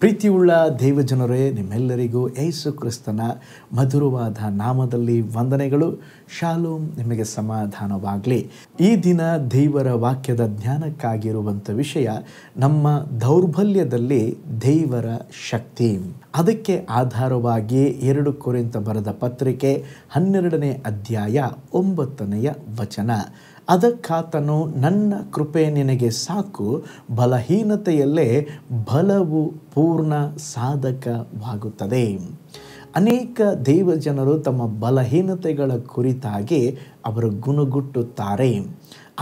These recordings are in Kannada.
ಪ್ರೀತಿಯುಳ್ಳ ದೇವಜನರೇ, ನಿಮ್ಮೆಲ್ಲರಿಗೂ ಯೇಸು ಕ್ರಿಸ್ತನ ಮಧುರವಾದ ನಾಮದಲ್ಲಿ ವಂದನೆಗಳು. ಶಾಲೋಮ್, ನಿಮಗೆ ಸಮಾಧಾನವಾಗಲಿ. ಈ ದಿನ ದೇವರ ವಾಕ್ಯದ ಜ್ಞಾನಕ್ಕಾಗಿರುವಂಥ ವಿಷಯ ನಮ್ಮ ದೌರ್ಬಲ್ಯದಲ್ಲಿ ದೇವರ ಶಕ್ತಿ. ಅದಕ್ಕೆ ಆಧಾರವಾಗಿ 2 ಕೊರಿಂಥ ಬರೆದ ಪತ್ರಿಕೆ 12ನೇ ಅಧ್ಯಾಯ 9ನೇ ವಚನ. ಅದಕ್ಕಾತನು, ನನ್ನ ಕೃಪೆ ನಿನಗೆ ಸಾಕು, ಬಲಹೀನತೆಯಲ್ಲೇ ಬಲವು ಪೂರ್ಣ ಸಾಧಕವಾಗುತ್ತದೆ. ಅನೇಕ ದೇವಜನರು ತಮ್ಮ ಬಲಹೀನತೆಗಳ ಕುರಿತಾಗಿ ಅವರು ಗುಣಗುಟ್ಟುತ್ತಾರೆ.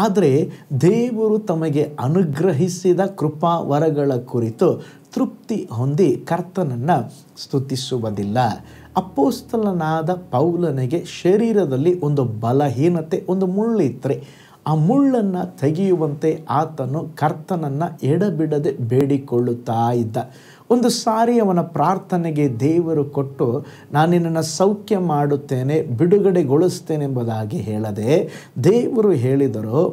ಆದರೆ ದೇವರು ತಮಗೆ ಅನುಗ್ರಹಿಸಿದ ಕೃಪಾ ವರಗಳ ಕುರಿತು ತೃಪ್ತಿ ಹೊಂದಿ ಕರ್ತನನ್ನು ಸ್ತುತಿಸುವುದಿಲ್ಲ. ಅಪೊಸ್ತಲನಾದ ಪೌಲನಿಗೆ ಶರೀರದಲ್ಲಿ ಒಂದು ಬಲಹೀನತೆ, ಒಂದು ಮುಳ್ಳಿತ್ತರೆ ಆ ಮುಳ್ಳನ್ನು ತೆಗೆಯುವಂತೆ ಆತನು ಕರ್ತನನ್ನು ಎಡಬಿಡದೆ ಬೇಡಿಕೊಳ್ಳುತ್ತಾ ಇದ್ದ. ಒಂದು ಸಾರಿ ಅವನ ಪ್ರಾರ್ಥನೆಗೆ ದೇವರು ಕೊಟ್ಟು, ನಾನು ನಿನ್ನನ್ನು ಸೌಖ್ಯ ಮಾಡುತ್ತೇನೆ, ಬಿಡುಗಡೆಗೊಳಿಸ್ತೇನೆ ಎಂಬುದಾಗಿ ಹೇಳದೆ ದೇವರು ಹೇಳಿದರು,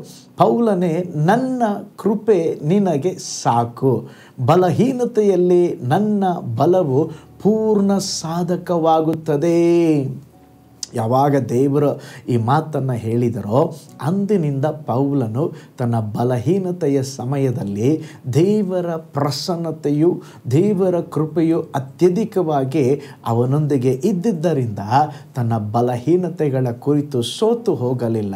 ಪೌಲನೇ, ನನ್ನ ಕೃಪೆ ನಿನಗೆ ಸಾಕು, ಬಲಹೀನತೆಯಲ್ಲಿ ನನ್ನ ಬಲವು ಪೂರ್ಣ ಸಾಧಕವಾಗುತ್ತದೆ. ಯಾವಾಗ ದೇವರು ಈ ಮಾತನ್ನು ಹೇಳಿದರೋ ಅಂದಿನಿಂದ ಪೌಲನು ತನ್ನ ಬಲಹೀನತೆಯ ಸಮಯದಲ್ಲಿ ದೇವರ ಪ್ರಸನ್ನತೆಯು, ದೇವರ ಕೃಪೆಯು ಅತ್ಯಧಿಕವಾಗಿ ಅವನೊಂದಿಗೆ ಇದ್ದಿದ್ದರಿಂದ ತನ್ನ ಬಲಹೀನತೆಗಳ ಕುರಿತು ಸೋತು ಹೋಗಲಿಲ್ಲ.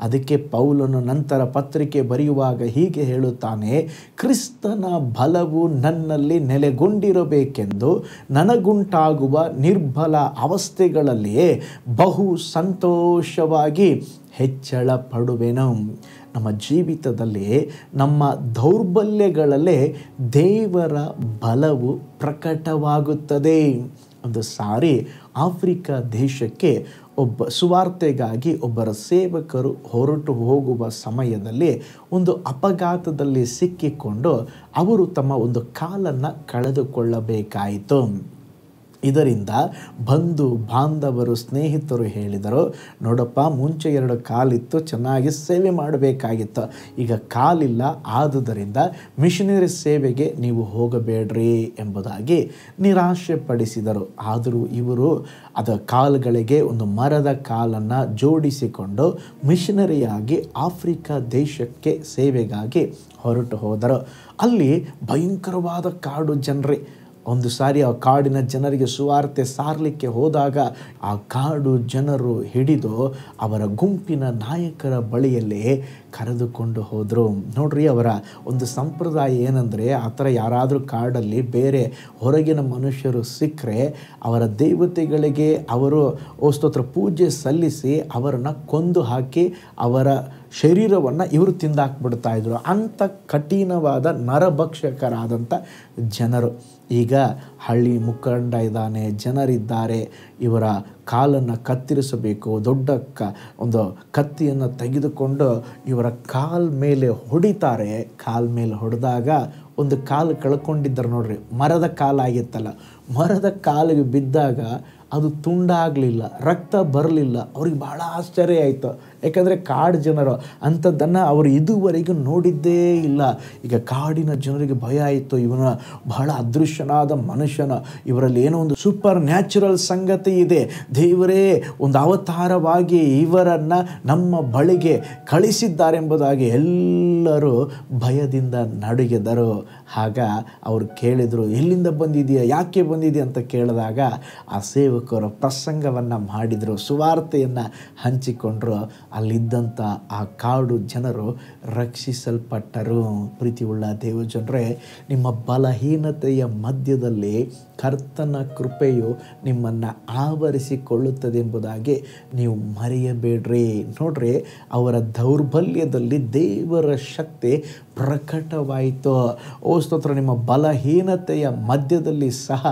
ಅದಕ್ಕೆ ಪೌಲನು ನಂತರ ಪತ್ರಿಕೆ ಬರೆಯುವಾಗ ಹೀಗೆ ಹೇಳುತ್ತಾನೆ, ಕ್ರಿಸ್ತನ ಬಲವು ನನ್ನಲ್ಲಿ ನೆಲೆಗೊಂಡಿರಬೇಕೆಂದು ನನಗುಂಟಾಗುವ ನಿರ್ಬಲ ಅವಸ್ಥೆಗಳಲ್ಲಿಯೇ ಬಹು ಸಂತೋಷವಾಗಿ ಹೆಚ್ಚಳ ಪಡುವೆನು. ನಮ್ಮ ಜೀವಿತದಲ್ಲಿ ನಮ್ಮ ದೌರ್ಬಲ್ಯಗಳಲ್ಲೇ ದೇವರ ಬಲವು ಪ್ರಕಟವಾಗುತ್ತದೆ. ಒಂದು ಸಾರಿ ಆಫ್ರಿಕಾ ದೇಶಕ್ಕೆ ಸುವಾರ್ತೆಗಾಗಿ ಒಬ್ಬರ ಸೇವಕರು ಹೊರಟು ಹೋಗುವ ಸಮಯದಲ್ಲಿ ಒಂದು ಅಪಘಾತದಲ್ಲಿ ಸಿಕ್ಕಿಕೊಂಡು ಅವರು ತಮ್ಮ ಒಂದು ಕಾಲನ್ನು ಕಳೆದುಕೊಳ್ಳಬೇಕಾಯಿತು. ಇದರಿಂದ ಬಂಧು ಬಾಂಧವರು, ಸ್ನೇಹಿತರು ಹೇಳಿದರು, ನೋಡಪ್ಪ, ಮುಂಚೆ 2 ಕಾಲಿತ್ತು, ಚೆನ್ನಾಗಿ ಸೇವೆ ಮಾಡಬೇಕಾಗಿತ್ತು, ಈಗ ಕಾಲಿಲ್ಲ, ಆದುದರಿಂದ ಮಿಷನರಿ ಸೇವೆಗೆ ನೀವು ಹೋಗಬೇಡ್ರಿ ಎಂಬುದಾಗಿ ನಿರಾಶೆ ಪಡಿಸಿದರು. ಆದರೂ ಇವರು ಕಾಲುಗಳಿಗೆ ಒಂದು ಮರದ ಕಾಲನ್ನು ಜೋಡಿಸಿಕೊಂಡು ಮಿಷನರಿಯಾಗಿ ಆಫ್ರಿಕಾ ದೇಶಕ್ಕೆ ಸೇವೆಗಾಗಿ ಹೊರಟು ಹೋದರು. ಅಲ್ಲಿ ಭಯಂಕರವಾದ ಕಾಡು ಜನರೇ. ಒಂದು ಸಾರಿ ಆ ಕಾಡಿನ ಜನರಿಗೆ ಸುವಾರ್ತೆ ಸಾರಲಿಕ್ಕೆ ಹೋದಾಗ ಆ ಕಾಡು ಜನರು ಹಿಡಿದು ಅವರ ಗುಂಪಿನ ನಾಯಕರ ಬಳಿಯಲ್ಲಿ ಕರೆದುಕೊಂಡು ಹೋದರು. ನೋಡ್ರಿ, ಅವರ ಒಂದು ಸಂಪ್ರದಾಯ ಏನಂದರೆ, ಆ ಥರ ಯಾರಾದರೂ ಕಾಡಲ್ಲಿ ಬೇರೆ ಹೊರಗಿನ ಮನುಷ್ಯರು ಸಿಕ್ಕರೆ ಅವರ ದೇವತೆಗಳಿಗೆ ಅವರು ಸ್ತೋತ್ರ ಪೂಜೆ ಸಲ್ಲಿಸಿ ಅವರನ್ನು ಕೊಂದು ಹಾಕಿ ಅವರ ಶರೀರವನ್ನು ಇವರು ತಿಂದಾಕ್ಬಿಡ್ತಾ ಇದ್ರು. ಅಂಥ ಕಠಿಣವಾದ ನರಭಕ್ಷಕರಾದಂಥ ಜನರು. ಈಗ ಹಳ್ಳಿ ಮುಖಂಡ ಇದ್ದಾನೆ, ಜನರಿದ್ದಾರೆ, ಇವರ ಕಾಲನ್ನು ಕತ್ತರಿಸಬೇಕು, ದೊಡ್ಡ ಒಂದು ಕತ್ತಿಯನ್ನು ತೆಗೆದುಕೊಂಡು ಇವರ ಕಾಲ ಮೇಲೆ ಹೊಡಿತಾರೆ. ಕಾಲ ಮೇಲೆ ಹೊಡೆದಾಗ ಒಂದು ಕಾಲು ಕಳ್ಕೊಂಡಿದ್ದಾರೆ ನೋಡ್ರಿ, ಮರದ ಕಾಲಾಗಿತ್ತಲ್ಲ, ಮರದ ಕಾಲಿಗೆ ಬಿದ್ದಾಗ ಅದು ತುಂಡಾಗಲಿಲ್ಲ, ರಕ್ತ ಬರಲಿಲ್ಲ. ಅವ್ರಿಗೆ ಭಾಳ ಆಶ್ಚರ್ಯ ಆಯಿತು. ಯಾಕಂದರೆ ಕಾಡು ಜನರು ಅಂಥದ್ದನ್ನು ಅವರು ಇದುವರೆಗೂ ನೋಡಿದ್ದೇ ಇಲ್ಲ. ಈಗ ಕಾಡಿನ ಜನರಿಗೆ ಭಯ ಆಯಿತು, ಇವನ ಬಹಳ ಅದೃಶ್ಯನಾದ ಮನುಷ್ಯನ, ಇವರಲ್ಲಿ ಏನೋ ಒಂದು ಸೂಪರ್ ನ್ಯಾಚುರಲ್ ಸಂಗತಿ ಇದೆ, ದೇವರೇ ಒಂದು ಅವತಾರವಾಗಿ ಇವರನ್ನು ನಮ್ಮ ಬಳಿಗೆ ಕಳಿಸಿದ್ದಾರೆಂಬುದಾಗಿ ಎಲ್ಲರೂ ಭಯದಿಂದ ನಡುಗಿದರು. ಆಗ ಅವರು ಕೇಳಿದರು, ಎಲ್ಲಿಂದ ಬಂದಿದೆಯಾ, ಯಾಕೆ ಬಂದಿದೆಯಾ ಅಂತ ಕೇಳಿದಾಗ ಆ ಸೇವಕರು ಪ್ರಸಂಗವನ್ನು ಮಾಡಿದರು, ಸುವಾರ್ತೆಯನ್ನು ಹಂಚಿಕೊಂಡರು. ಅಲ್ಲಿದ್ದಂಥ ಆ ಕಾಡು ಜನರು ರಕ್ಷಿಸಲ್ಪಟ್ಟರು. ಪ್ರೀತಿಯುಳ್ಳ ದೇವಜನರೇ, ನಿಮ್ಮ ಬಲಹೀನತೆಯ ಮಧ್ಯದಲ್ಲಿ ಕರ್ತನ ಕೃಪೆಯು ನಿಮ್ಮನ್ನು ಆವರಿಸಿಕೊಳ್ಳುತ್ತದೆ ಎಂಬುದಾಗಿ ನೀವು ಮರೆಯಬೇಡ್ರಿ. ನೋಡ್ರಿ, ಅವರ ದೌರ್ಬಲ್ಯದಲ್ಲಿ ದೇವರ ಶಕ್ತಿ ಪ್ರಕಟವಾಯಿತು. ಸ್ತೋತ್ರ, ನಿಮ್ಮ ಬಲಹೀನತೆಯ ಮಧ್ಯದಲ್ಲಿ ಸಹ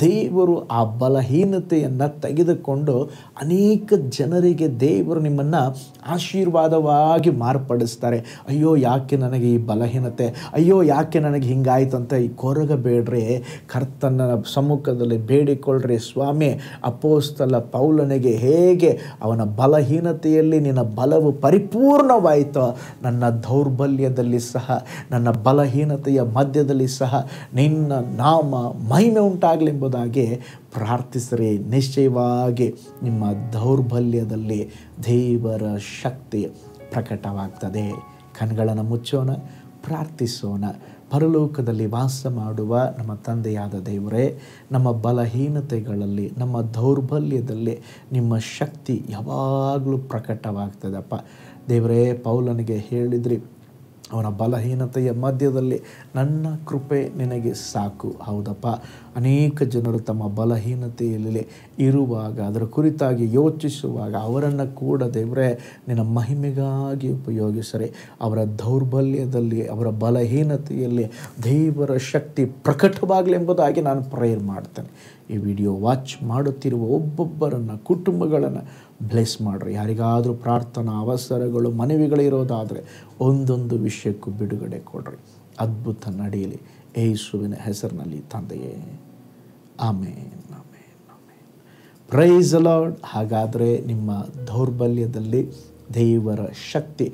ದೇವರು ಆ ಬಲಹೀನತೆಯನ್ನು ತೆಗೆದುಕೊಂಡು ಅನೇಕ ಜನರಿಗೆ ದೇವರು ನಿಮ್ಮನ್ನು ಆಶೀರ್ವಾದವಾಗಿ ಮಾರ್ಪಡಿಸ್ತಾರೆ. ಅಯ್ಯೋ ಯಾಕೆ ನನಗೆ ಈ ಬಲಹೀನತೆ, ಅಯ್ಯೋ ಯಾಕೆ ನನಗೆ ಹಿಂಗಾಯ್ತು ಅಂತ ಈ ಕೊರಗಬೇಡ್ರಿ. ಕರ್ತನ ಸಮ್ಮುಖದಲ್ಲಿ ಬೇಡಿಕೊಳ್ಳ್ರಿ. ಸ್ವಾಮಿ, ಅಪೊಸ್ತಲ ಪೌಲನಿಗೆ ಹೇಗೆ ಅವನ ಬಲಹೀನತೆಯಲ್ಲಿ ನಿನ್ನ ಬಲವು ಪರಿಪೂರ್ಣವಾಯಿತೋ, ನನ್ನ ದೌರ್ಬಲ್ಯದಲ್ಲಿ ಸಹ, ನನ್ನ ಬಲಹೀನತೆಯ ಮಧ್ಯದಲ್ಲಿ ಸಹ ನಿನ್ನ ನಾಮ ಮಹಿಮೆ ಉಂಟಾಗಲಿ ಎಂಬುದಾಗಿ ಪ್ರಾರ್ಥಿಸಿರಿ. ನಿಶ್ಚಯವಾಗಿ ನಿಮ್ಮ ದೌರ್ಬಲ್ಯದಲ್ಲಿ ದೇವರ ಶಕ್ತಿ ಪ್ರಕಟವಾಗ್ತದೆ. ಕಣ್ಗಳನ್ನು ಮುಚ್ಚೋಣ, ಪ್ರಾರ್ಥಿಸೋಣ. ಪರಲೋಕದಲ್ಲಿ ವಾಸ ಮಾಡುವ ನಮ್ಮ ತಂದೆಯಾದ ದೇವರೇ, ನಮ್ಮ ಬಲಹೀನತೆಗಳಲ್ಲಿ, ನಮ್ಮ ದೌರ್ಬಲ್ಯದಲ್ಲಿ ನಿಮ್ಮ ಶಕ್ತಿ ಯಾವಾಗಲೂ ಪ್ರಕಟವಾಗ್ತದಪ್ಪ. ದೇವರೇ, ಪೌಲನಿಗೆ ಹೇಳಿದ್ರಿ, ಅವನ ಬಲಹೀನತೆಯ ಮಧ್ಯದಲ್ಲಿ ನನ್ನ ಕೃಪೆ ನಿನಗೆ ಸಾಕು. ಹೌದಪ್ಪ, ಅನೇಕ ಜನರು ತಮ್ಮ ಬಲಹೀನತೆಯಲ್ಲಿ ಇರುವಾಗ, ಅದರ ಕುರಿತಾಗಿ ಯೋಚಿಸುವಾಗ ಅವರನ್ನು ಕೂಡ ದೇವರೇ ನಿನ್ನ ಮಹಿಮೆಗಾಗಿ ಉಪಯೋಗಿಸರೆ. ಅವರ ದೌರ್ಬಲ್ಯದಲ್ಲಿ, ಅವರ ಬಲಹೀನತೆಯಲ್ಲಿ ದೇವರ ಶಕ್ತಿ ಪ್ರಕಟವಾಗಲಿ ಎಂಬುದಾಗಿ ನಾನು ಪ್ರೇಯರ್ ಮಾಡ್ತೇನೆ. ಈ ವಿಡಿಯೋ ವಾಚ್ ಮಾಡುತ್ತಿರುವ ಒಬ್ಬೊಬ್ಬರನ್ನು, ಕುಟುಂಬಗಳನ್ನು ಬ್ಲೆಸ್ ಮಾಡಿರಿ. ಯಾರಿಗಾದರೂ ಪ್ರಾರ್ಥನಾ ಅವಸರಗಳು, ಮನವಿಗಳಿರೋದಾದರೆ ಒಂದೊಂದು ವಿಷಯಕ್ಕೂ ಬಿಡುಗಡೆ ಕೊಡ್ರಿ. ಅದ್ಭುತ ನಡೆಯಲಿ ಯೇಸುವಿನ ಹೆಸರಿನಲ್ಲಿ ತಂದೆಯೇ, amen, amen, amen. Praise the Lord. ಹಾಗಾದರೆ ನಿಮ್ಮ ದೌರ್ಬಲ್ಯದಲ್ಲಿ ದೇವರ ಶಕ್ತಿ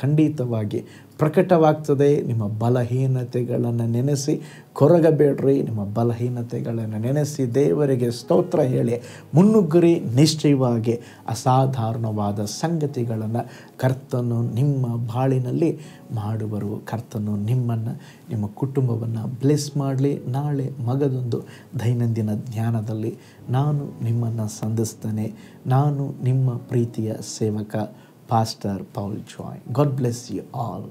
ಖಂಡಿತವಾಗಿ ಪ್ರಕಟವಾಗ್ತದೆ. ನಿಮ್ಮ ಬಲಹೀನತೆಗಳನ್ನು ನೆನೆಸಿ ಕೊರಗಬೇಡ್ರಿ. ನಿಮ್ಮ ಬಲಹೀನತೆಗಳನ್ನು ನೆನೆಸಿ ದೇವರಿಗೆ ಸ್ತೋತ್ರ ಹೇಳಿ ಮುನ್ನುಗ್ಗರಿ. ನಿಶ್ಚಯವಾಗಿ ಅಸಾಧಾರಣವಾದ ಸಂಗತಿಗಳನ್ನು ಕರ್ತನು ನಿಮ್ಮ ಬಾಳಿನಲ್ಲಿ ಮಾಡುವರು. ಕರ್ತನು ನಿಮ್ಮನ್ನು, ನಿಮ್ಮ ಕುಟುಂಬವನ್ನು ಬ್ಲೆಸ್ ಮಾಡಲಿ. ನಾಳೆ ಮಗದೊಂದು ದೈನಂದಿನ ಧ್ಯಾನದಲ್ಲಿ ನಾನು ನಿಮ್ಮನ್ನು ಸಂಧಿಸ್ತೇನೆ. ನಾನು ನಿಮ್ಮ ಪ್ರೀತಿಯ ಸೇವಕ pastor Paul Joy. God bless you all.